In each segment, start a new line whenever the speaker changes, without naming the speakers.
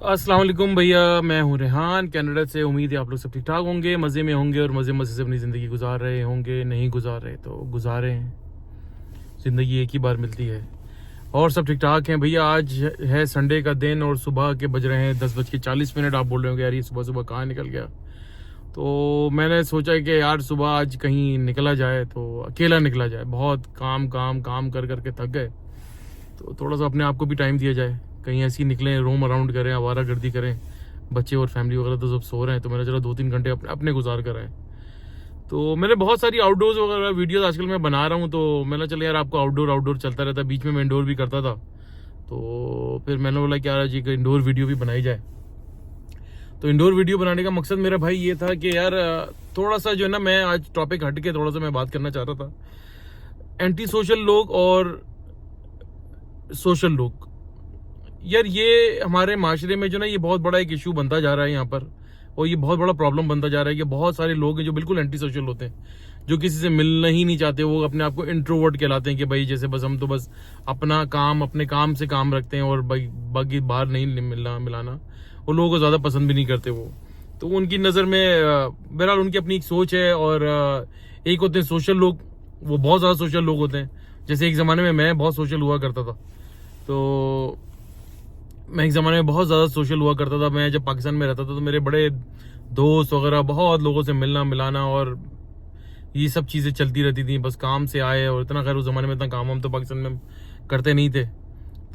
अस्सलाम वालेकुम भैया, मैं हूं रेहान कनाडा से। उम्मीद है आप लोग सब ठीक ठाक होंगे, मज़े में होंगे और मज़े मज़े से अपनी ज़िंदगी गुजार रहे होंगे। नहीं गुजार रहे तो गुजारे हैं, ज़िंदगी एक ही बार मिलती है। और सब ठीक ठाक हैं भैया। आज है संडे का दिन और सुबह के बज रहे हैं 10:40। आप बोल रहे होंगे यार ये सुबह सुबह कहाँ निकल गया। तो मैंने सोचा कि यार सुबह आज कहीं निकला जाए, तो अकेला निकला जाए। बहुत काम काम काम कर करके थक गए, तो थोड़ा सा अपने आप को भी टाइम दिया जाए। कहीं ऐसी निकलें, रोम अराउंड करें, आवारा गर्दी करें। बच्चे और फैमिली वगैरह तो सब सो रहे हैं, तो मैंने चला 2-3 घंटे अपने गुजार कर आए। तो मैंने बहुत सारी आउटडोर्स वगैरह वीडियोस आजकल मैं बना रहा हूँ, तो मैंने चला यार आपको आउटडोर चलता रहता है। बीच में मैं इंडोर भी करता था, तो फिर मैंने बोला कि यार जी इंडोर वीडियो भी बनाई जाए। तो इंडोर वीडियो बनाने का मकसद मेरा भाई ये था कि यार थोड़ा सा जो है ना, मैं आज टॉपिक हट के थोड़ा सा मैं बात करना चाह रहा था। एंटी सोशल लोग और सोशल लोग, यार ये हमारे माशरे में जो ना, ये बहुत बड़ा एक इशू बनता जा रहा है यहाँ पर। और ये बहुत बड़ा प्रॉब्लम बनता जा रहा है कि बहुत सारे लोग हैं जो बिल्कुल एंटी सोशल होते हैं, जो किसी से मिलना ही नहीं चाहते। वो अपने आप को इंट्रोवर्ट कहलाते हैं कि भाई जैसे बस हम तो बस अपना काम, अपने काम से काम रखते हैं और बाकी बाहर नहीं मिलाना। वो लोगों को ज़्यादा पसंद भी नहीं करते वो। तो उनकी नज़र में बहरहाल उनकी अपनी एक सोच है। और एक होते हैं सोशल लोग, वो बहुत ज़्यादा सोशल लोग होते हैं। जैसे एक ज़माने में मैं बहुत सोशल हुआ करता था, तो मैं एक ज़माने में बहुत ज़्यादा सोशल हुआ करता था। मैं जब पाकिस्तान में रहता था तो मेरे बड़े दोस्त वगैरह, बहुत लोगों से मिलना मिलाना और ये सब चीज़ें चलती रहती थी। बस काम से आए, और इतना खैर उस ज़माने में इतना काम हम तो पाकिस्तान में करते नहीं थे।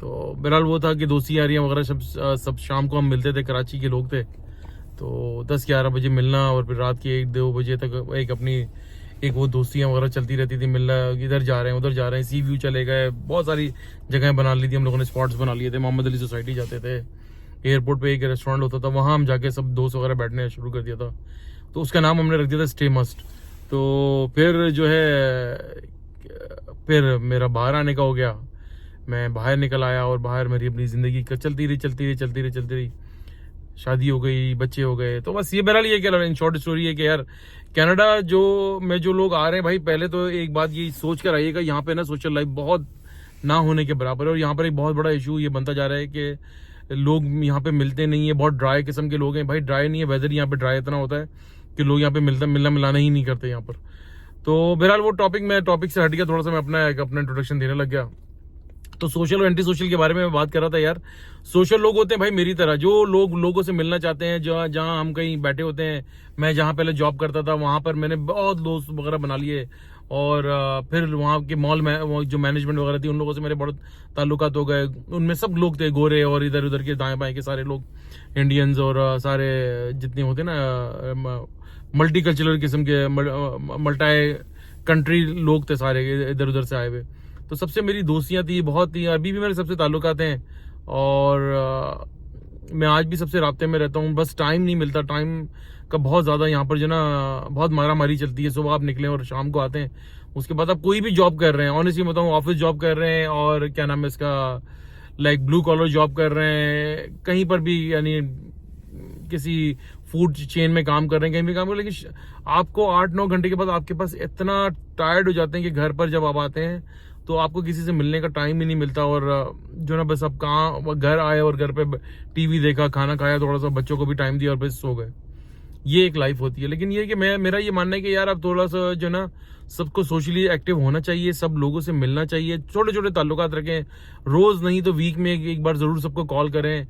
तो बहरहाल वो था कि दोस्ती यारियाँ वगैरह सब शाम को हम मिलते थे। कराची के लोग थे, तो 10-11 बजे मिलना और फिर रात के 1-2 बजे तक एक वो दोस्तियाँ वगैरह चलती रहती थी। मिलना, इधर जा रहे हैं उधर जा रहे हैं, सी व्यू चले गए। बहुत सारी जगहें बना ली थी हम लोगों ने, स्पॉट्स बना लिए थे। मोहम्मद अली सोसाइटी जाते थे, एयरपोर्ट पे एक रेस्टोरेंट होता था, वहाँ हम जाके सब दोस्त वगैरह बैठने शुरू कर दिया था। तो उसका नाम हमने रख दिया था स्टे मस्ट। तो फिर जो है, फिर मेरा बाहर आने का हो गया। मैं बाहर निकल आया और बाहर मेरी अपनी ज़िंदगी चलती रही। शादी हो गई, बच्चे हो गए। तो बस ये बहरहाल ये क्या, इन शॉर्ट स्टोरी है कि यार कनाडा जो लोग आ रहे हैं भाई, पहले तो एक बात ये सोच कर आइएगा, यहाँ पे ना सोशल लाइफ बहुत ना होने के बराबर है। और यहाँ पर एक बहुत बड़ा इशू ये बनता जा रहा है कि लोग यहाँ पे मिलते नहीं है। बहुत ड्राई किस्म के लोग हैं भाई। ड्राई नहीं है, वेदर यहाँ पे ड्राई इतना होता है कि लोग यहाँ पे मिलना मिलाना ही नहीं करते यहाँ पर। तो बहरहाल वो टॉपिक से हट गया थोड़ा सा, मैं अपना इंट्रोडक्शन देने लग गया। तो सोशल और एंटी सोशल के बारे में मैं बात कर रहा था यार। सोशल लोग होते हैं भाई मेरी तरह, जो लोगों से मिलना चाहते हैं। जहाँ हम कहीं बैठे होते हैं, मैं जहाँ पहले जॉब करता था वहाँ पर मैंने बहुत दोस्त वगैरह बना लिए। और फिर वहाँ के मॉल में जो मैनेजमेंट वगैरह थी, उन लोगों से मेरे बहुत ताल्लुकात हो गए। उनमें सब लोग थे गोरे और इधर उधर के दाएं बाएं के सारे लोग, इंडियंस और सारे जितने होते ना मल्टी कल्चरल किस्म के, मल्टी कंट्री लोग थे सारे इधर उधर से आए हुए। तो सबसे मेरी दोस्तियां थी, बहुत ही। अभी भी मेरे सबसे ताल्लुकात हैं और मैं आज भी सबसे राब्ते में रहता हूँ। बस टाइम नहीं मिलता, टाइम का बहुत ज़्यादा यहाँ पर जो ना बहुत मारा मारी चलती है। सुबह आप निकलें और शाम को आते हैं। उसके बाद आप कोई भी जॉब कर रहे हैं, ऑनेस्टली बताऊँ, ऑफिस जॉब कर रहे हैं और क्या नाम है इसका, लाइक ब्लू कॉलर जॉब कर रहे हैं, कहीं पर भी, यानी किसी फूड चेन में काम कर रहे हैं, कहीं भी काम कर रहे हैं। लेकिन आपको 8-9 घंटे के बाद आपके पास इतना टायर्ड हो जाते हैं कि घर पर जब आप आते हैं तो आपको किसी से मिलने का टाइम ही नहीं मिलता। और जो ना बस अब कहाँ घर आए और घर पे टीवी देखा, खाना खाया, थोड़ा सा बच्चों को भी टाइम दिया और बस सो गए। ये एक लाइफ होती है। लेकिन ये कि मेरा ये मानना है कि यार अब थोड़ा सा जो ना सबको सोशली एक्टिव होना चाहिए, सब लोगों से मिलना चाहिए, छोटे छोटे ताल्लुकात रखें। रोज नहीं तो वीक में एक बार जरूर सबको कॉल करें।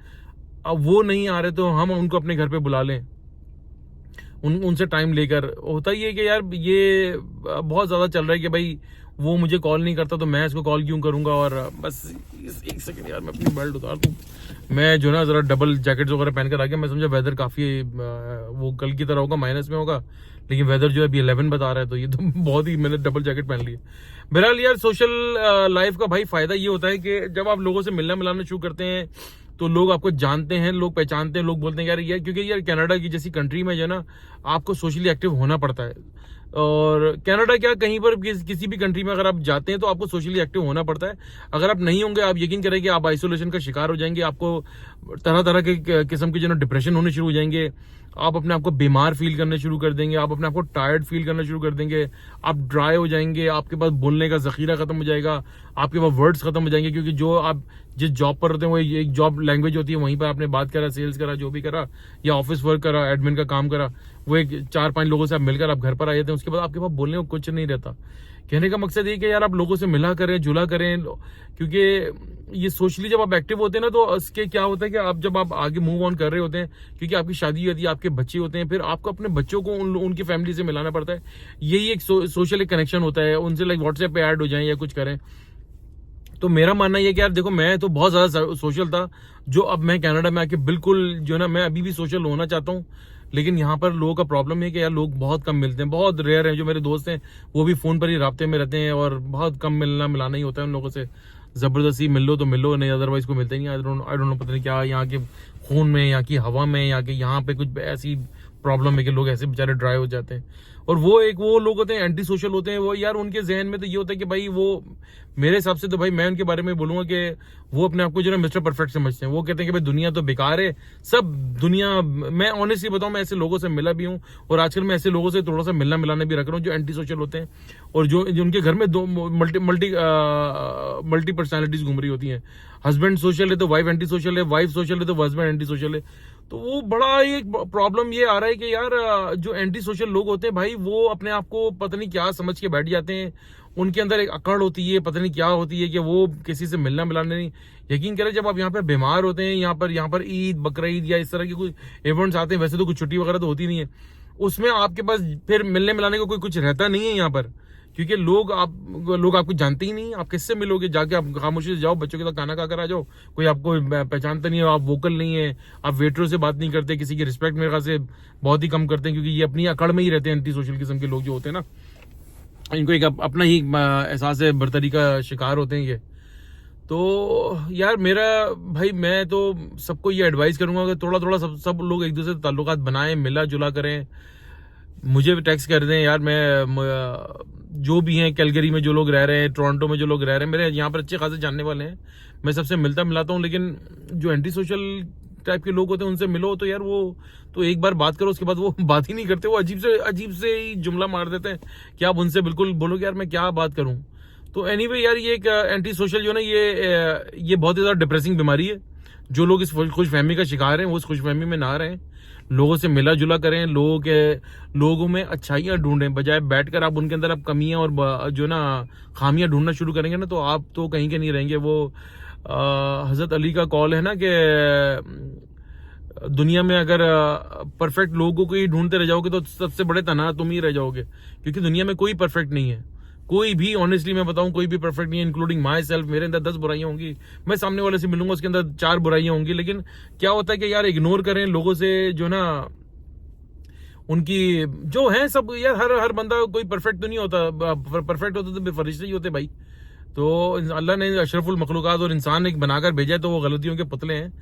अब वो नहीं आ रहे तो हम उनको अपने घर पे बुला लें, उनसे टाइम लेकर। होता ही है कि यार ये बहुत ज़्यादा चल रहा है कि भाई वो मुझे कॉल नहीं करता तो मैं इसको कॉल क्यों करूंगा। और बस एक सेकंड यार, मैं अपनी बेल्ट उतार दूँ। मैं जो ना ज़रा डबल जैकेट्स वगैरह पहन कर आ गया। मैं समझा वेदर काफ़ी वो कल की तरह होगा, माइनस में होगा, लेकिन वेदर जो है अभी 11 बता रहा है, तो ये तो बहुत ही, मैंने डबल जैकेट पहन ली है। बहरहाल यार सोशल लाइफ का भाई फ़ायदा ये होता है कि जब आप लोगों से मिलना मिलाना शुरू करते हैं तो लोग आपको जानते हैं, लोग पहचानते हैं, लोग बोलते हैं यार क्योंकि यार कनाडा की जैसी कंट्री में जो है ना आपको सोशली एक्टिव होना पड़ता है। और कनाडा क्या, कहीं पर किसी भी कंट्री में अगर आप जाते हैं तो आपको सोशली एक्टिव होना पड़ता है। अगर आप नहीं होंगे, आप यकीन करें कि आप आइसोलेशन का शिकार हो जाएंगे। आपको तरह तरह के किस्म के जो डिप्रेशन होने शुरू हो जाएंगे। आप अपने आप को बीमार फील करने शुरू कर देंगे। आप अपने आप को टायर्ड फील करना शुरू कर देंगे। आप ड्राई हो जाएंगे। आपके पास बोलने का जखीरा खत्म हो जाएगा। आपके पास वर्ड्स खत्म हो जाएंगे, क्योंकि जो आप जिस जॉब पर रहते हैं वो एक जॉब लैंग्वेज होती है। वहीं पर आपने बात करा, सेल्स करा, जो भी करा, या ऑफिस वर्क करा, एडमिन का काम करा, वो एक 4-5 लोगों से आप मिलकर आप घर पर आ जाते हैं। उसके बाद आपके पास बोलने को कुछ नहीं रहता। कहने का मकसद ये कि यार आप लोगों से मिला करें, जुला करें, क्योंकि ये सोशली जब आप एक्टिव होते हैं ना, तो इसके क्या होता है कि आप जब आप आगे मूव ऑन कर रहे होते हैं, क्योंकि आपकी शादी होती है, आपके बच्चे होते हैं, फिर आपको अपने बच्चों को उनकी फैमिली से मिलाना पड़ता है। यही एक सोशल एक कनेक्शन होता है। उनसे लाइक व्हाट्सएप पे ऐड हो जाएं या कुछ करें। तो मेरा मानना ये कि यार देखो, मैं तो बहुत ज्यादा सोशल था, जो अब मैं कनाडा में आके बिल्कुल जो ना, मैं अभी भी सोशल होना चाहता हूँ, लेकिन यहाँ पर लोगों का प्रॉब्लम है कि यार लोग बहुत कम मिलते हैं, बहुत रेयर हैं। जो मेरे दोस्त हैं वो भी फोन पर ही राब्ते में रहते हैं, और बहुत कम मिलना मिलाना ही होता है उन लोगों से। जबरदस्ती मिल लो तो मिल लो, नहीं अदरवाइज को मिलते नहीं। आई डोंट नो, पता नहीं क्या यहाँ के खून में, यहाँ की हवा में, यहाँ पे कुछ ऐसी प्रॉब्लम है कि लोग ऐसे बेचारे ड्राई हो जाते हैं। और वो लोग होते हैं एंटी सोशल होते हैं। वो यार उनके जहन में तो ये होता है कि भाई वो, मेरे हिसाब से तो भाई मैं उनके बारे में बोलूंगा कि वो अपने आप को जो है मिस्टर परफेक्ट समझते हैं। वो कहते हैं कि भाई दुनिया तो बेकार है, सब दुनिया। मैं ऑनेस्टली बताऊं, मैं ऐसे लोगों से मिला भी हूं, और आजकल मैं ऐसे लोगों से थोड़ा सा मिलना मिलाना भी रख रहा हूं जो एंटी सोशल होते हैं, और जो उनके घर में दो मल्टी पर्सनैलिटीज घूम रही होती हैं। हस्बैंड सोशल है तो वाइफ एंटी सोशल है, वाइफ सोशल है तो हस्बैंड एंटी सोशल है। तो वो बड़ा एक प्रॉब्लम ये आ रहा है कि यार जो एंटी सोशल लोग होते हैं भाई, वो अपने आप को पता नहीं क्या समझ के बैठ जाते हैं। उनके अंदर एक अकड़ होती है, पता नहीं क्या होती है, कि वो किसी से मिलना मिलाना नहीं। यकीन करें, जब आप यहाँ पर बीमार होते हैं, यहाँ पर ईद, बकरीद या इस तरह के कुछ इवेंट्स आते हैं, वैसे तो कुछ छुट्टी वगैरह तो होती नहीं है, उसमें आपके पास फिर मिलने मिलाने को कोई कुछ रहता नहीं है यहाँ पर, क्योंकि लोग आपको जानते ही नहीं। आप किससे मिलोगे? जाके आप खामोशी से जाओ, बच्चों के साथ खाना खाकर आ जाओ, कोई आपको पहचानता नहीं है, आप वोकल नहीं है, आप वेटरों से बात नहीं करते, किसी की रिस्पेक्ट मेरे ख्याल से बहुत ही कम करते हैं, क्योंकि ये अपनी अकड़ में ही रहते हैं। एंटी सोशल किस्म के लोग जो होते हैं ना, इनको एक अपना ही एहसास है, बर्तरी का शिकार होते हैं ये। तो यार मेरा भाई, मैं तो सबको ये एडवाइस करूंगा कि थोड़ा थोड़ा सब लोग एक दूसरे से ताल्लुकात बनाएं, मिला जुला करें। मुझे भी टेक्स्ट कर दें यार, मैं जो भी हैं, कैलगरी में जो लोग रह रहे हैं, टोरंटो में जो लोग रह रहे हैं, मेरे यहाँ पर अच्छे खासे जानने वाले हैं, मैं सबसे मिलता मिलाता हूँ। लेकिन जो एंटी सोशल टाइप के लोग होते हैं उनसे मिलो तो यार, वो तो एक बार बात करो, उसके बाद वो बात ही नहीं करते। वो अजीब से ही जुमला मार देते हैं कि आप उनसे बिल्कुल बोलो कि यार मैं क्या बात करूं। तो एनीवे यार, ये एक एंटी सोशल जो ना, ये बहुत ही ज्यादा डिप्रेसिंग बीमारी है। जो लोग इस खुशफहमी का शिकार हैं, वो इस खुशफहमी में ना रहें, लोगों से मिला जुला करें, लोगों में अच्छाइयाँ ढूंढें, बजाय बैठकर आप उनके अंदर आप कमियां और जो ना खामियां ढूंढना शुरू करेंगे ना, तो आप तो कहीं के नहीं रहेंगे। वो हजरत अली का कॉल है ना कि दुनिया में अगर परफेक्ट लोगों को ही ढूंढते रह जाओगे तो सबसे बड़े तनहा तुम ही रह जाओगे, क्योंकि दुनिया में कोई परफेक्ट नहीं है। कोई भी, ऑनेस्टली मैं बताऊं, कोई भी परफेक्ट नहीं है, इंक्लूडिंग माई सेल्फ। मेरे अंदर 10 बुराइयां होंगी, मैं सामने वाले से मिलूंगा, उसके अंदर 4 बुराइयां होंगी। लेकिन क्या होता है कि यार इग्नोर करें लोगों से, जो ना उनकी जो है सब। यार हर बंदा कोई परफेक्ट तो नहीं होता, परफेक्ट होता तो फरिश्ते ही होते भाई। तो अल्लाह ने अशरफुल मखलूकात और इंसान एक बनाकर भेजा है, तो वो गलतियों के पुतले हैं।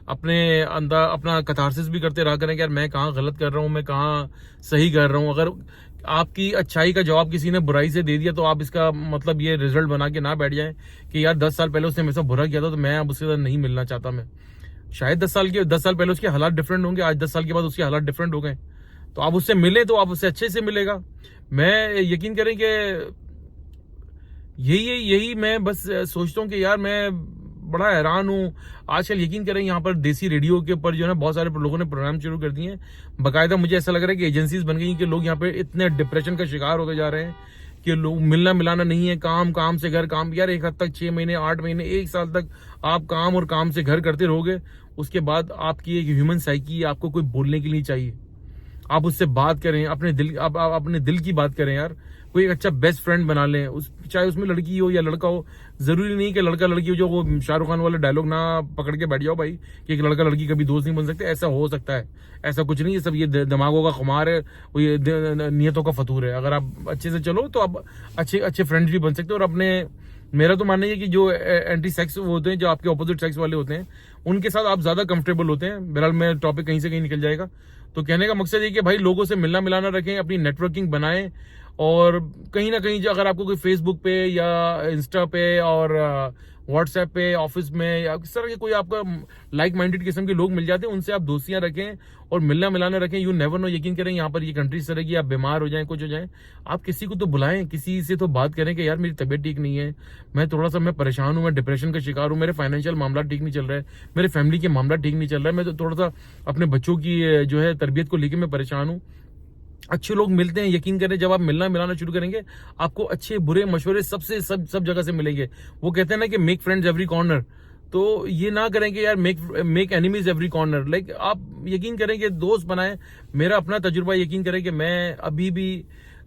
अपने अंदर अपना कथारसिस भी करते रहा करें कि यार मैं कहाँ गलत कर रहा हूँ, मैं कहाँ सही कर रहा हूँ। अगर आपकी अच्छाई का जवाब किसी ने बुराई से दे दिया, तो आप इसका मतलब ये रिजल्ट बना के ना बैठ जाएं कि यार 10 साल पहले उसने मेरे साथ बुरा किया था, तो मैं अब उसके साथ नहीं मिलना चाहता। मैं शायद 10 साल पहले उसके हालात डिफरेंट होंगे, आज 10 साल के बाद उसके हालात डिफरेंट हो गए, तो आप उससे मिले तो आप उससे अच्छे से मिलेगा। मैं यकीन करें कि यही मैं बस सोचता हूँ कि यार मैं बड़ा हैरान हूँ आजकल। यकीन करें, यहाँ पर देसी रेडियो के ऊपर जो है ना, बहुत सारे लोगों ने प्रोग्राम शुरू कर दिए हैं। बाकायदा मुझे ऐसा लग रहा है कि एजेंसीज बन गई कि लोग यहाँ पे इतने डिप्रेशन का शिकार होते जा रहे हैं कि लोग मिलना मिलाना नहीं है, काम से घर, काम। यार एक हद तक 6 महीने, 8 महीने, 1 साल तक आप काम और काम से घर करते रहोगे, उसके बाद आपकी एक ह्यूमन साइकी, आपको कोई बोलने के लिए चाहिए, आप उससे बात करें, अपने दिल की बात करें यार। कोई एक अच्छा बेस्ट फ्रेंड बना लें, चाहे उसमें लड़की हो या लड़का हो। जरूरी नहीं कि लड़का लड़की हो, जो वो शाहरुख खान वाले डायलॉग ना पकड़ के बैठ जाओ भाई कि एक लड़का लड़की कभी दोस्त नहीं बन सकते। ऐसा हो सकता है, ऐसा कुछ नहीं है, सब ये दिमागों का खुमार है, वो ये नियतों का फतूर है। अगर आप अच्छे से चलो तो आप अच्छे फ्रेंड्स भी बन सकते हो। और अपने, मेरा तो मानना है कि जो एंटी सेक्स होते हैं, जो आपके ऑपोजिट सेक्स वाले होते हैं, उनके साथ आप ज्यादा कंफर्टेबल होते हैं। बहरहाल मैं टॉपिक कहीं से कहीं निकल जाएगा। तो कहने का मकसद ये कि भाई लोगों से मिलना मिलाना रखें, अपनी नेटवर्किंग बनाएं, और कहीं ना कहीं जो अगर आपको कोई फेसबुक पे या इंस्टा पे और व्हाट्सएप पे ऑफिस में या किस तरह के कोई आपका लाइक माइंडेड किस्म के लोग मिल जाते हैं, उनसे आप दोस्तियां रखें और मिलना मिलाना रखें। यू नेवर नो, यकीन करें यहाँ पर ये कंट्री इस तरह की, आप बीमार हो जाएं, कुछ हो जाए, आप किसी को तो बुलाएं, किसी से तो बात करें कि यार मेरी तबीयत ठीक नहीं है, मैं परेशान हूँ, मैं डिप्रेशन का शिकार हूँ, मेरे फाइनेंशियल मामला ठीक नहीं चल रहा है, मेरे फैमिली के मामला ठीक नहीं चल रहा है, मैं तो थोड़ा सा अपने बच्चों की जो है तरबियत को लेकर मैं परेशान हूँ। अच्छे लोग मिलते हैं, यकीन करें जब आप मिलना मिलाना शुरू करेंगे आपको अच्छे बुरे मशवरे सब जगह से मिलेंगे। वो कहते हैं ना कि मेक फ्रेंड्स एवरी कॉर्नर, तो ये ना करें कि यार make enemies every corner. Like आप यकीन करें कि दोस्त बनाएं। मेरा अपना तजुर्बा यकीन करें कि मैं अभी भी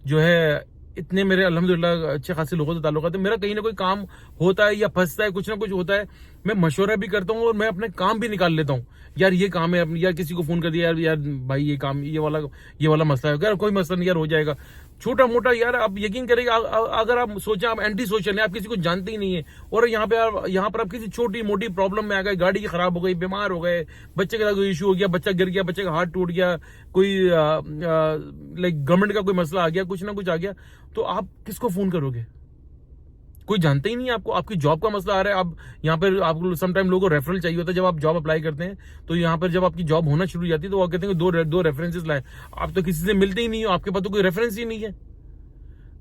जो है इतने मेरे अल्हम्दुलिल्लाह अच्छे खासे लोगों से ताल्लुकात है। मेरा कहीं ना कोई काम होता है या फंसता है, कुछ ना कुछ होता है, मैं मशवरा भी करता हूँ और मैं अपने काम भी निकाल लेता हूँ। यार ये काम है, यार किसी को फोन कर दिया, यार भाई ये काम, ये वाला मसला है, यार कोई मसला नहीं यार, हो जाएगा, छोटा मोटा। यार आप यकीन करेंगे अगर आप सोचें आप एंटी सोशल हैं, आप किसी को जानते ही नहीं है और यहाँ पर आप किसी छोटी मोटी प्रॉब्लम में आ गए, गाड़ी खराब हो गई, बीमार हो गए, बच्चे के साथ कोई इशू हो गया, बच्चा गिर गया, बच्चे का हाथ टूट गया, कोई लाइक गवर्नमेंट का कोई मसला आ गया, कुछ ना कुछ आ गया, तो आप किसको फोन करोगे? कोई जानते ही नहीं है आपको। आपकी जॉब का मसला आ रहा है, आप यहाँ पर आपको समटाइम लोगों को रेफरल चाहिए होता है। जब आप जॉब अप्लाई करते हैं तो यहाँ पर जब आपकी जॉब होना शुरू हो जाती है तो वो कहते हैं दो रेफरेंसेस लाए। आप तो किसी से मिलते ही नहीं हो, आपके पास तो कोई रेफरेंस ही नहीं है।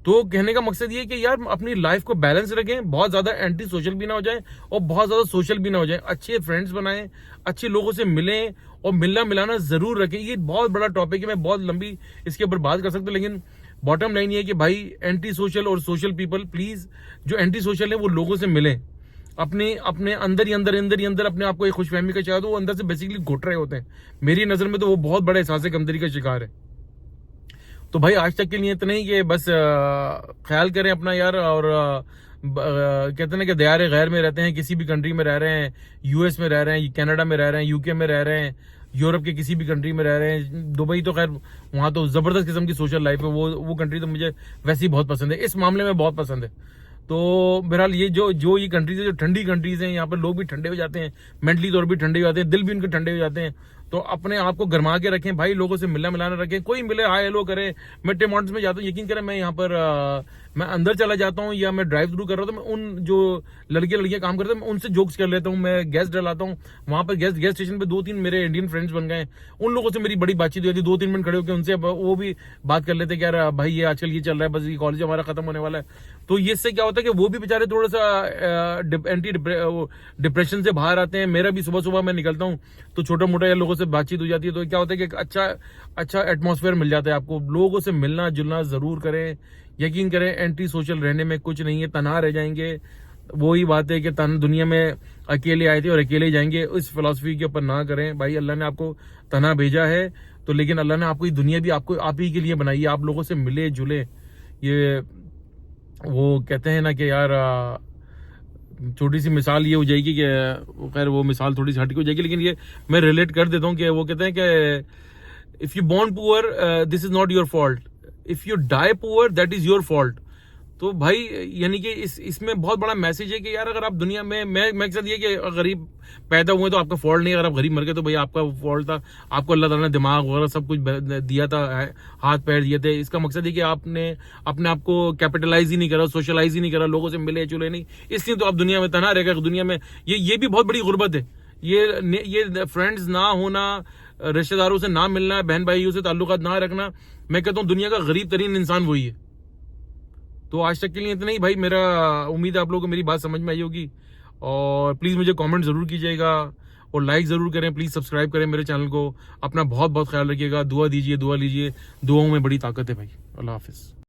तो कहने का मकसद ये कि यार अपनी लाइफ को बैलेंस रखें, बहुत ज्यादा एंटी सोशल भी ना हो जाए और बहुत ज्यादा सोशल भी ना हो जाए। अच्छे फ्रेंड्स बनाएं, अच्छे लोगों से मिलें और मिलना मिलाना जरूर रखें। ये बहुत बड़ा टॉपिक है, मैं बहुत लंबी इसके ऊपर बात कर सकता हूँ, लेकिन बॉटम लाइन ये है कि भाई एंटी सोशल और सोशल पीपल, प्लीज जो एंटी सोशल है वो लोगों से मिलें। अपने अंदर ही अंदर अपने आप को एक खुशफहमी का चाहते, वो अंदर से बेसिकली घुट रहे होते हैं। मेरी नजर में तो वो बहुत बड़े एहसास कमतरी का शिकार है। तो भाई आज तक के लिए इतना ही कि बस ख्याल करें अपना यार। और कहते हैं कि दयारे गैर में रहते हैं, किसी भी कंट्री में रह रहे हैं, यूएस में रह रहे हैं, कनाडा में रह रहे हैं, यूके में रह रहे हैं, यूरोप के किसी भी कंट्री में रह रहे हैं, दुबई तो खैर वहां तो जबरदस्त किस्म की सोशल लाइफ है। वो कंट्री तो मुझे वैसे ही बहुत पसंद है, इस मामले में बहुत पसंद है। तो बहरहाल ये जो ये कंट्रीज है, जो ठंडी कंट्रीज हैं, यहाँ पर लोग भी ठंडे हो जाते हैं, मेंटली तौर भी ठंडे हो जाते हैं, दिल भी उनके ठंडे हो जाते हैं। तो अपने आप को गर्मा के रखें भाई, लोगों से मिलना मिलाना रखें, कोई मिले हाय हेलो करे। मैं टेमॉन्ट्स में जाता हूँ, यकीन करें मैं यहाँ पर मैं अंदर चला जाता हूँ या मैं ड्राइव थ्रू कर रहा हूँ, तो मैं उन जो लड़कियां काम करते हैं मैं उनसे जोक्स कर लेता हूँ, मैं गैस डलाता हूँ। वहां पर गैस स्टेशन पे 2-3 मेरे इंडियन फ्रेंड्स बन गए, उन लोगों से मेरी बड़ी बातचीत हुई थी। 2-3 मिनट खड़े होकर उनसे वो भी बात कर लेते कि यार भाई ये आजकल ये चल रहा है, बस ये कॉलेज हमारा खत्म होने वाला है। तो ये इससे क्या होता है कि वो भी बेचारे थोड़ा सा डिप्रेशन से बाहर आते हैं। मेरा भी सुबह सुबह मैं निकलता हूँ तो छोटा मोटा या लोगों से बातचीत हो जाती है, तो क्या होता है कि एक अच्छा एटमॉस्फेयर मिल जाता है आपको। लोगों से मिलना जुलना जरूर करें, यकीन करें एंटी सोशल रहने में कुछ नहीं है, तनहा रह जाएंगे। वही बात है कि दुनिया में अकेले आए थे और अकेले ही जाएंगे, इस फिलॉसफी के ऊपर ना करें भाई। अल्लाह ने आपको तनहा भेजा है तो, लेकिन अल्लाह ने आपको ये दुनिया भी आपको आप ही के लिए बनाई है। आप लोगों से मिले जुले, ये वो कहते हैं ना कि यार छोटी सी मिसाल ये हो जाएगी कि खैर वो मिसाल थोड़ी सी हटकी हो जाएगी, लेकिन ये मैं रिलेट कर देता हूँ कि वो कहते हैं कि if you born poor this is not your fault, if you die poor that is your fault. तो भाई यानी कि इसमें बहुत बड़ा मैसेज है कि यार अगर आप दुनिया में मैं साथ ये कि गरीब पैदा हुए तो आपका फॉल्ट नहीं, अगर आप गरीब मर गए तो भाई आपका फॉल्ट था। आपको अल्लाह ताला ने दिमाग वगैरह सब कुछ दिया था, हाथ पैर दिए थे। इसका मकसद है कि आपने अपने आप को कैपिटलाइज ही नहीं करा, सोशलाइज ही नहीं करा, लोगों से मिले जुले नहीं, इसलिए तो आप दुनिया में तनहा रह गए। दुनिया में ये भी बहुत बड़ी गुर्बत है। ये फ्रेंड्स ना होना, रिश्तेदारों से ना मिलना, बहन भाइयों से ताल्लुकात ना रखना, मैं कहता हूँ दुनिया का गरीब तरीन इंसान वही है। तो आज तक के लिए इतना ही भाई। मेरा उम्मीद है आप लोगों को मेरी बात समझ में आई होगी, और प्लीज़ मुझे कमेंट ज़रूर कीजिएगा और लाइक ज़रूर करें। प्लीज़ सब्सक्राइब करें मेरे चैनल को। अपना बहुत बहुत ख्याल रखिएगा, दुआ दीजिए, दुआ लीजिए, दुआओं में बड़ी ताकत है भाई। अल्लाह हाफिज़।